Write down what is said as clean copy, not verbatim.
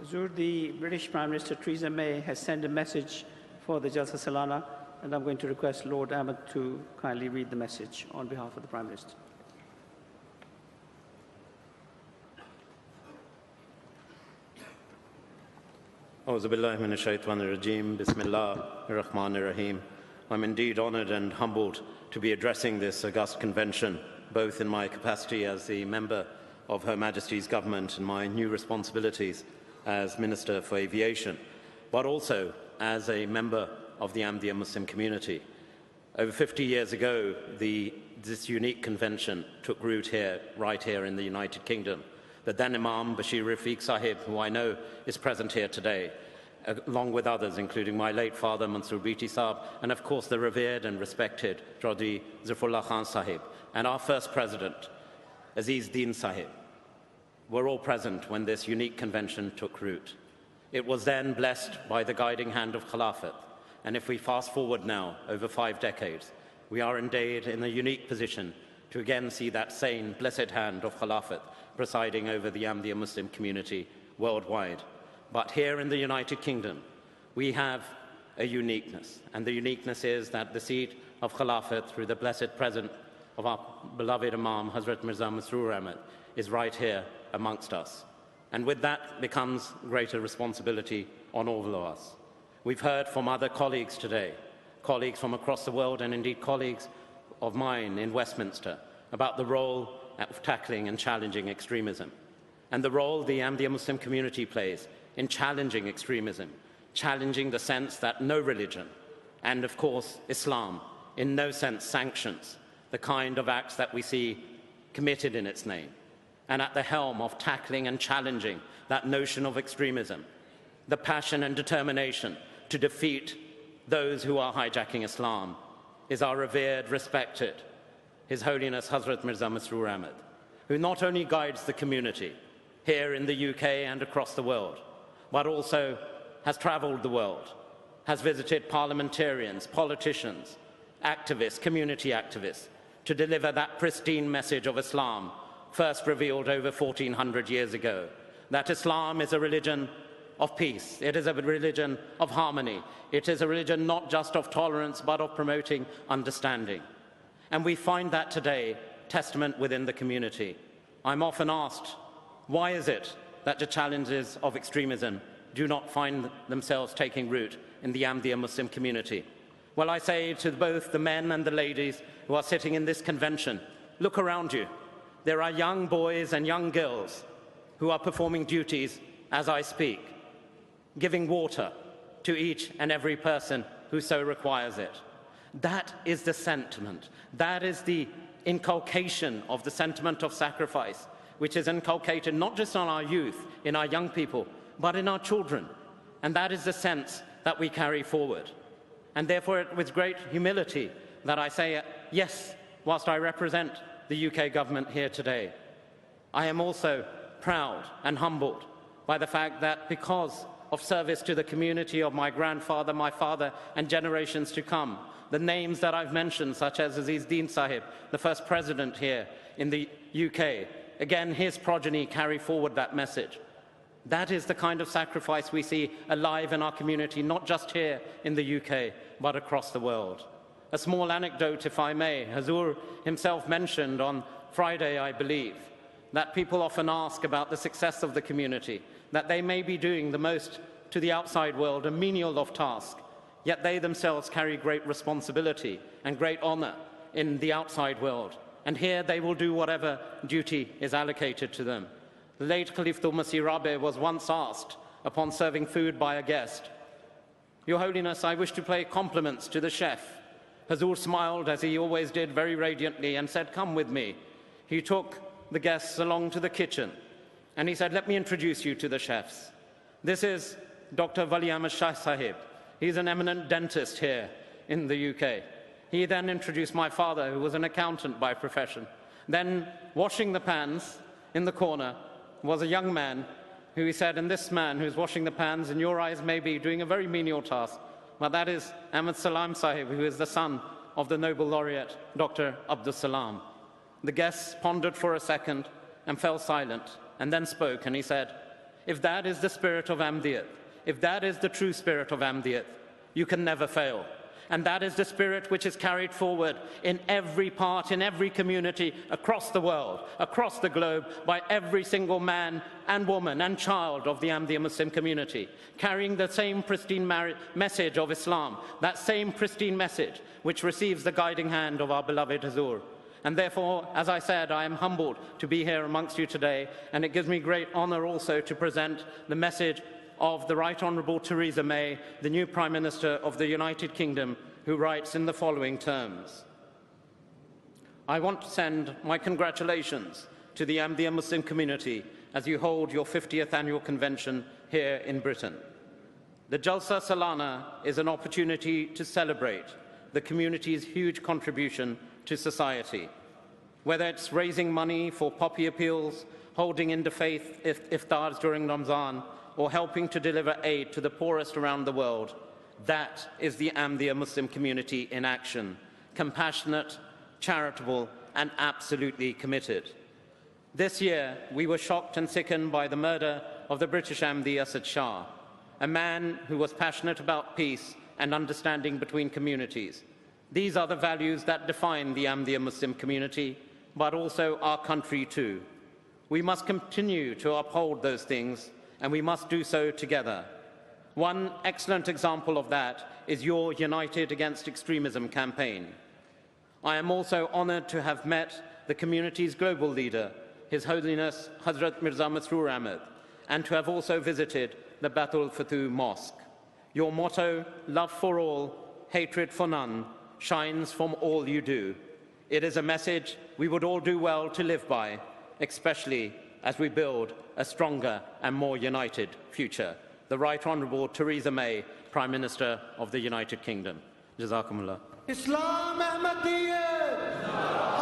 Zur, the British Prime Minister Theresa May has sent a message for the Jalsa Salana, and I'm going to request Lord Ahmed to kindly read the message on behalf of the Prime Minister. A'udhu billahi minash shaitanir rajeem. Bismillahir Rahmanir Rahim. I'm indeed honoured and humbled to be addressing this august convention, both in my capacity as the member of Her Majesty's government and my new responsibilities as Minister for Aviation, but also as a member of the Ahmadiyya Muslim community. Over 50 years ago, this unique convention took root here, right here in the United Kingdom. The then Imam Bashir Rafiq Sahib, who I know is present here today, along with others, including my late father, Mansoor Biti Sahib, and of course the revered and respected Chaudhry Zafrullah Khan Sahib, and our first president, Aziz Deen Sahib, were all present when this unique convention took root. It was then blessed by the guiding hand of Khilafat, and if we fast forward now, over 5 decades, we are indeed in a unique position to again see that same blessed hand of Khilafat presiding over the Ahmadiyya Muslim community worldwide. But here in the United Kingdom, we have a uniqueness, and the uniqueness is that the seat of Khilafat, through the blessed presence of our beloved Imam, Hazrat Mirza Masroor Ahmad, is right here amongst us. And with that becomes greater responsibility on all of us. We've heard from other colleagues today, colleagues from across the world, and indeed colleagues of mine in Westminster, about the role of tackling and challenging extremism, and the role the Ahmadiyya Muslim community plays in challenging extremism, challenging the sense that no religion, and of course Islam, in no sense sanctions the kind of acts that we see committed in its name, and at the helm of tackling and challenging that notion of extremism, the passion and determination to defeat those who are hijacking Islam, is our revered, respected His Holiness Hazrat Mirza Masroor Ahmad, who not only guides the community here in the UK and across the world, but also has travelled the world, has visited parliamentarians, politicians, activists, community activists, to deliver that pristine message of Islam, first revealed over 1400 years ago, that Islam is a religion of peace, it is a religion of harmony, it is a religion not just of tolerance, but of promoting understanding. And we find that today testament within the community. I'm often asked, why is it that the challenges of extremism do not find themselves taking root in the Ahmadiyya Muslim community? Well, I say to both the men and the ladies who are sitting in this convention, look around you. There are young boys and young girls who are performing duties as I speak, giving water to each and every person who so requires it. That is the sentiment. That is the inculcation of the sentiment of sacrifice, which is inculcated not just on our youth, in our young people, but in our children. And that is the sense that we carry forward. And therefore, it with great humility that I say, yes, whilst I represent the UK government here today, I am also proud and humbled by the fact that because of service to the community of my grandfather, my father, and generations to come, the names that I've mentioned, such as Aziz Deen Sahib, the first president here in the UK, again, his progeny carry forward that message. That is the kind of sacrifice we see alive in our community, not just here in the UK, but across the world. A small anecdote, if I may. Hazur himself mentioned on Friday, I believe, that people often ask about the success of the community, that they may be doing the most to the outside world, a menial of task, yet they themselves carry great responsibility and great honor in the outside world. And here they will do whatever duty is allocated to them. The late Khalifah Masih Rabe was once asked, upon serving food by a guest, "Your Holiness, I wish to pay compliments to the chef." Hazur smiled, as he always did, very radiantly, and said, "Come with me." He took the guests along to the kitchen, and he said, "Let me introduce you to the chefs. This is Dr. Wali Ahmad Shah Sahib. He's an eminent dentist here in the UK. He then introduced my father, who was an accountant by profession. Then, washing the pans in the corner, was a young man who he said, and this man who's washing the pans in your eyes may be doing a very menial task, but that is Ahmad Salam Sahib, who is the son of the Nobel laureate, Dr. Abdul Salam." The guests pondered for a second and fell silent, and then spoke, and he said, if that is the spirit of Ahmadiyya, if that is the true spirit of Ahmadiyya, you can never fail. And that is the spirit which is carried forward in every part, in every community across the world, across the globe, by every single man and woman and child of the Ahmadiyya Muslim community, carrying the same pristine message of Islam, that same pristine message which receives the guiding hand of our beloved Hazur. And therefore, as I said, I am humbled to be here amongst you today, and it gives me great honor also to present the message of the Right Honourable Theresa May, the new Prime Minister of the United Kingdom, who writes in the following terms. I want to send my congratulations to the Ahmadiyya Muslim community as you hold your 50th annual convention here in Britain. The Jalsa Salana is an opportunity to celebrate the community's huge contribution to society, whether it's raising money for poppy appeals, holding interfaith iftars during Ramadan, or helping to deliver aid to the poorest around the world. That is the Ahmadiyya Muslim community in action, compassionate, charitable, and absolutely committed. This year, we were shocked and sickened by the murder of the British Ahmadi Asad Shah, a man who was passionate about peace and understanding between communities. These are the values that define the Ahmadiyya Muslim community, but also our country too. We must continue to uphold those things, and we must do so together. One excellent example of that is your United Against Extremism campaign. I am also honored to have met the community's global leader, His Holiness Hazrat Mirza Masroor Ahmad, and to have also visited the Batul Fathu Mosque. Your motto, love for all, hatred for none, shines from all you do. It is a message we would all do well to live by, especially as we build a stronger and more united future. The Right Honourable Theresa May, Prime Minister of the United Kingdom. Jazakumullah. Islam Ahmadiyya!